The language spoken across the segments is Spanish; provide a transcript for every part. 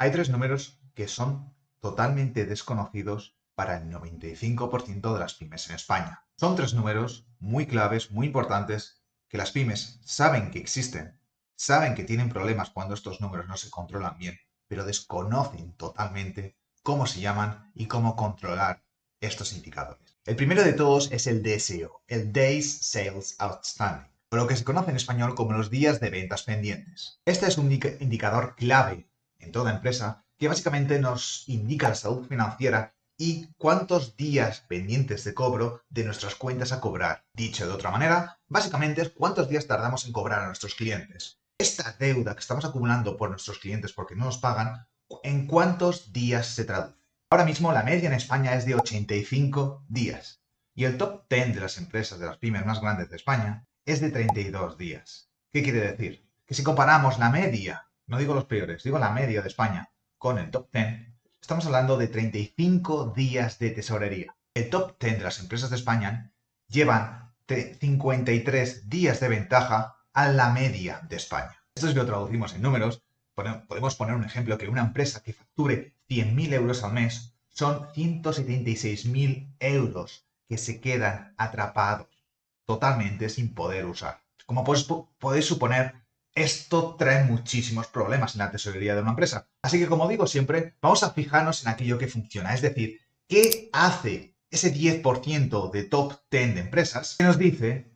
Hay tres números que son totalmente desconocidos para el 95% de las pymes en España. Son tres números muy claves, muy importantes, que las pymes saben que existen, saben que tienen problemas cuando estos números no se controlan bien, pero desconocen totalmente cómo se llaman y cómo controlar estos indicadores. El primero de todos es el DSO, el Days Sales Outstanding, o lo que se conoce en español como los días de ventas pendientes. Este es un indicador clave en toda empresa que básicamente nos indica la salud financiera y cuántos días pendientes de cobro de nuestras cuentas a cobrar. Dicho de otra manera, básicamente es cuántos días tardamos en cobrar a nuestros clientes. Esta deuda que estamos acumulando por nuestros clientes porque no nos pagan, ¿en cuántos días se traduce? Ahora mismo la media en España es de 85 días y el top 10 de las empresas de las pymes más grandes de España es de 32 días. ¿Qué quiere decir? Que si comparamos la media, no digo los peores, digo la media de España con el top 10, estamos hablando de 35 días de tesorería. El top 10 de las empresas de España llevan 53 días de ventaja a la media de España. Esto si lo traducimos en números, podemos poner un ejemplo que una empresa que facture 100.000 euros al mes son 176.000 euros que se quedan atrapados totalmente sin poder usar. Como podéis suponer, esto trae muchísimos problemas en la tesorería de una empresa. Así que, como digo siempre, vamos a fijarnos en aquello que funciona. Es decir, ¿qué hace ese 10% de top 10 de empresas que nos dice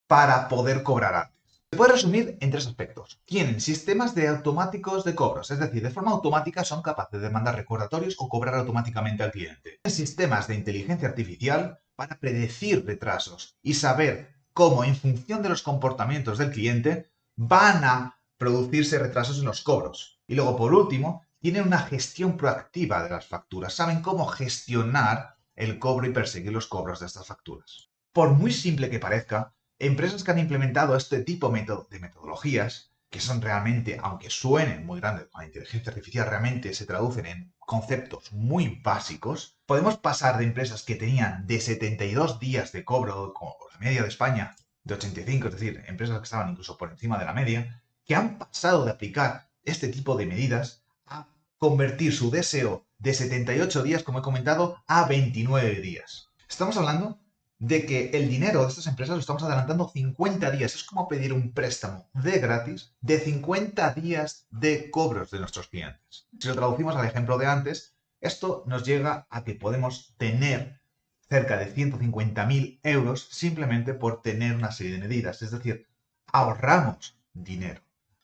para poder cobrar antes? Se puede resumir en tres aspectos. Tienen sistemas de automáticos de cobros, es decir, de forma automática son capaces de mandar recordatorios o cobrar automáticamente al cliente. Tienen sistemas de inteligencia artificial para predecir retrasos y saber cómo, en función de los comportamientos del cliente, van a producirse retrasos en los cobros. Y luego, por último, tienen una gestión proactiva de las facturas. Saben cómo gestionar el cobro y perseguir los cobros de estas facturas. Por muy simple que parezca, empresas que han implementado este tipo de metodologías, que son realmente, aunque suenen muy grandes con la inteligencia artificial, realmente se traducen en conceptos muy básicos, podemos pasar de empresas que tenían de 72 días de cobro, como la media de España, de 85, es decir, empresas que estaban incluso por encima de la media, que han pasado de aplicar este tipo de medidas a convertir su DSO de 78 días, como he comentado, a 29 días. Estamos hablando de que el dinero de estas empresas lo estamos adelantando 50 días. Es como pedir un préstamo de gratis de 50 días de cobros de nuestros clientes. Si lo traducimos al ejemplo de antes, esto nos llega a que podemos tener cerca de 150.000 euros simplemente por tener una serie de medidas. Es decir, ahorramos dinero.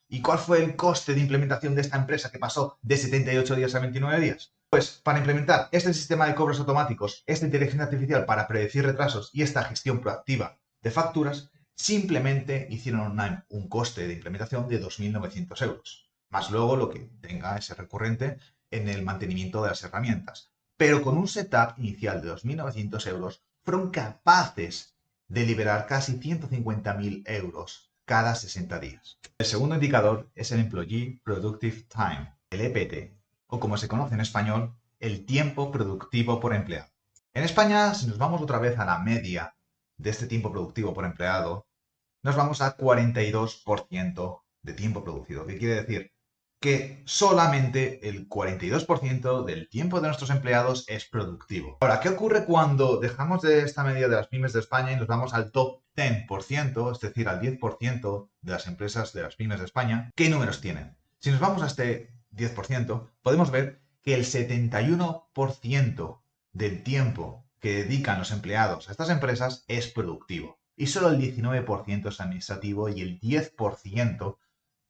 ¿Y cuál fue el coste de implementación de esta empresa que pasó de 78 días a 29 días? Pues para implementar este sistema de cobros automáticos, esta inteligencia artificial para predecir retrasos y esta gestión proactiva de facturas, simplemente hicieron un coste de implementación de 2.900 euros, más luego lo que tenga ese recurrente en el mantenimiento de las herramientas. Pero con un setup inicial de 2.900 euros, fueron capaces de liberar casi 150.000 euros cada 60 días. El segundo indicador es el Employee Productive Time, el EPT, o como se conoce en español, el tiempo productivo por empleado. En España, si nos vamos otra vez a la media de este tiempo productivo por empleado, nos vamos a 42% de tiempo producido, que quiere decir que solamente el 42% del tiempo de nuestros empleados es productivo. Ahora, ¿qué ocurre cuando dejamos de esta media de las pymes de España y nos vamos al top 10%, es decir, al 10% de las empresas de las pymes de España? ¿Qué números tienen? Si nos vamos a este 10%, podemos ver que el 71% del tiempo que dedican los empleados a estas empresas es productivo. Y solo el 19% es administrativo y el 10%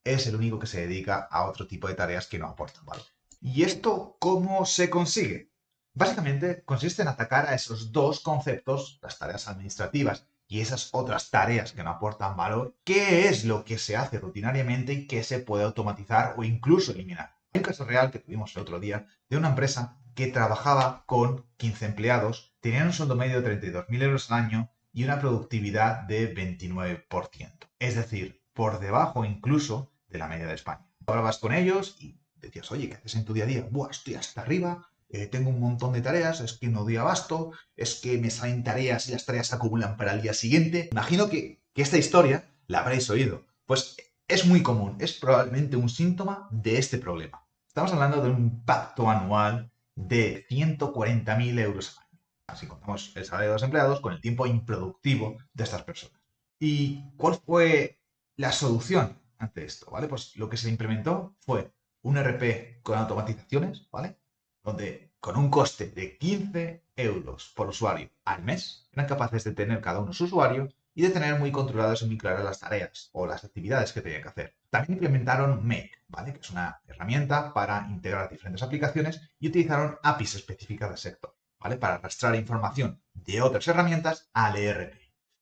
es el único que se dedica a otro tipo de tareas que no aportan valor. ¿Y esto cómo se consigue? Básicamente consiste en atacar a esos dos conceptos, las tareas administrativas y esas otras tareas que no aportan valor. ¿Qué es lo que se hace rutinariamente y qué se puede automatizar o incluso eliminar? Hay un caso real que tuvimos el otro día de una empresa que trabajaba con 15 empleados, tenían un sueldo medio de 32.000 euros al año y una productividad de 29%. Es decir, por debajo incluso de la media de España. Hablabas con ellos y decías, oye, ¿qué haces en tu día a día? Buah, estoy hasta arriba, tengo un montón de tareas, es que no doy abasto, es que me salen tareas y las tareas se acumulan para el día siguiente. Imagino que esta historia la habréis oído. Pues es muy común, es probablemente un síntoma de este problema. Estamos hablando de un impacto anual de 140.000 euros al año. Así contamos el salario de los empleados con el tiempo improductivo de estas personas. ¿Y cuál fue la solución ante esto? ¿Vale? Pues lo que se implementó fue un ERP con automatizaciones, ¿vale? Donde con un coste de 15 euros por usuario al mes eran capaces de tener cada uno su usuario y de tener muy controladas y muy claras las tareas o las actividades que tenían que hacer. También implementaron Make, ¿vale? Que es una herramienta para integrar diferentes aplicaciones y utilizaron APIs específicas del sector, ¿vale? Para arrastrar información de otras herramientas al ERP.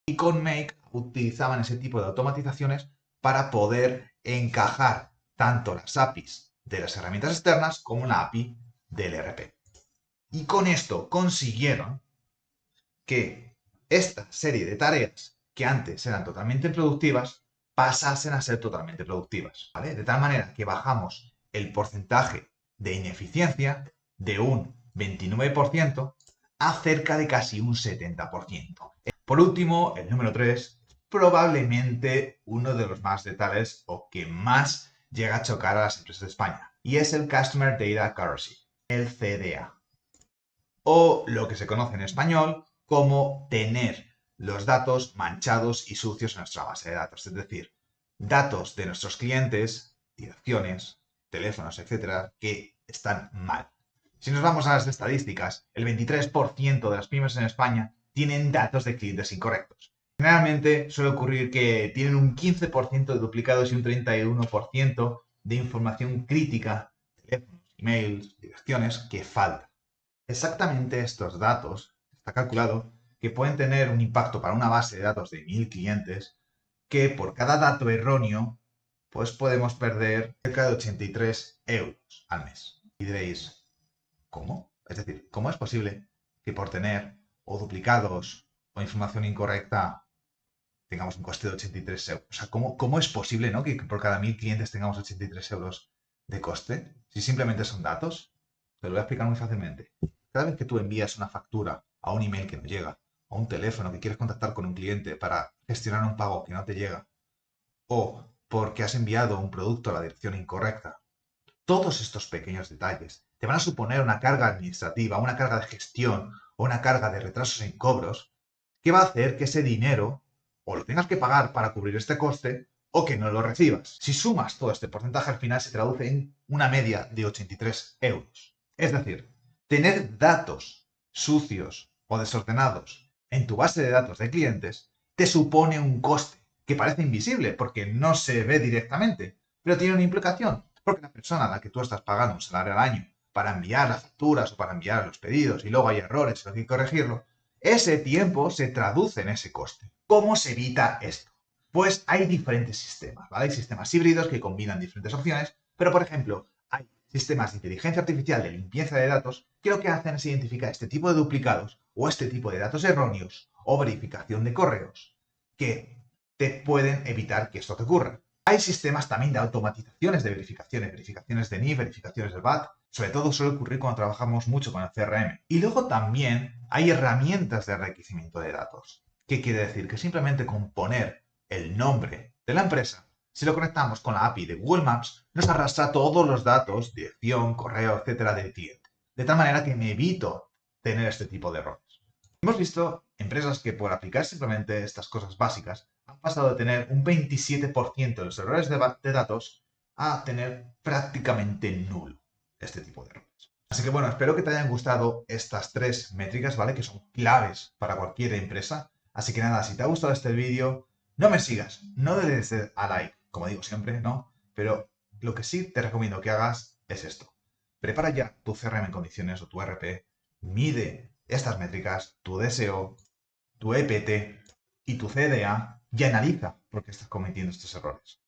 Y con Make utilizaban ese tipo de automatizaciones para poder encajar tanto las APIs de las herramientas externas como la API del ERP. Y con esto consiguieron que esta serie de tareas que antes eran totalmente improductivas pasasen a ser totalmente productivas, ¿vale? De tal manera que bajamos el porcentaje de ineficiencia de un 29% a cerca de casi un 70%. Por último, el número 3, probablemente uno de los más letales o que más llega a chocar a las empresas de España, y es el Customer Data Accuracy, el CDA, o lo que se conoce en español como tener los datos manchados y sucios en nuestra base de datos, es decir, datos de nuestros clientes, direcciones, teléfonos, etcétera, que están mal. Si nos vamos a las estadísticas, el 23% de las pymes en España tienen datos de clientes incorrectos. Generalmente suele ocurrir que tienen un 15% de duplicados y un 31% de información crítica, teléfonos, emails, direcciones, que falta. Exactamente estos datos, está calculado que pueden tener un impacto para una base de datos de 1000 clientes, que por cada dato erróneo, pues podemos perder cerca de 83 euros al mes. Y diréis, ¿cómo? Es decir, ¿cómo es posible que por tener o duplicados o información incorrecta tengamos un coste de 83 euros? O sea, ¿cómo es posible, ¿no? Que por cada 1000 clientes tengamos 83 euros de coste? Si simplemente son datos. Te lo voy a explicar muy fácilmente. Cada vez que tú envías una factura a un email que no llega, a un teléfono que quieres contactar con un cliente para gestionar un pago que no te llega, o porque has enviado un producto a la dirección incorrecta, todos estos pequeños detalles te van a suponer una carga administrativa, una carga de gestión o una carga de retrasos en cobros que va a hacer que ese dinero o lo tengas que pagar para cubrir este coste o que no lo recibas. Si sumas todo este porcentaje, al final se traduce en una media de 83 euros. Es decir, tener datos sucios o desordenados en tu base de datos de clientes te supone un coste que parece invisible porque no se ve directamente, pero tiene una implicación. Porque la persona a la que tú estás pagando un salario al año para enviar las facturas o para enviar los pedidos y luego hay errores y hay que corregirlo, ese tiempo se traduce en ese coste. ¿Cómo se evita esto? Pues hay diferentes sistemas, ¿vale? Hay sistemas híbridos que combinan diferentes opciones, pero por ejemplo, hay sistemas de inteligencia artificial de limpieza de datos que lo que hacen es identificar este tipo de duplicados o este tipo de datos erróneos o verificación de correos que te pueden evitar que esto te ocurra. Hay sistemas también de automatizaciones de verificaciones de NIF, verificaciones del VAT. Sobre todo suele ocurrir cuando trabajamos mucho con el CRM. Y luego también hay herramientas de enriquecimiento de datos. ¿Qué quiere decir? Que simplemente con poner el nombre de la empresa, si lo conectamos con la API de Google Maps, nos arrastra todos los datos, dirección, correo, etcétera, del cliente. De tal manera que me evito tener este tipo de errores. Hemos visto empresas que por aplicar simplemente estas cosas básicas han pasado de tener un 27% de los errores de datos a tener prácticamente nulo este tipo de errores. Así que bueno, espero que te hayan gustado estas 3 métricas, ¿vale? Que son claves para cualquier empresa. Así que nada, si te ha gustado este vídeo, no me sigas, no le des a like, como digo siempre, ¿no? Pero lo que sí te recomiendo que hagas es esto. Prepara ya tu CRM en condiciones o tu RP, mide estas métricas, tu DSO, tu EPT y tu CDA y analiza por qué estás cometiendo estos errores.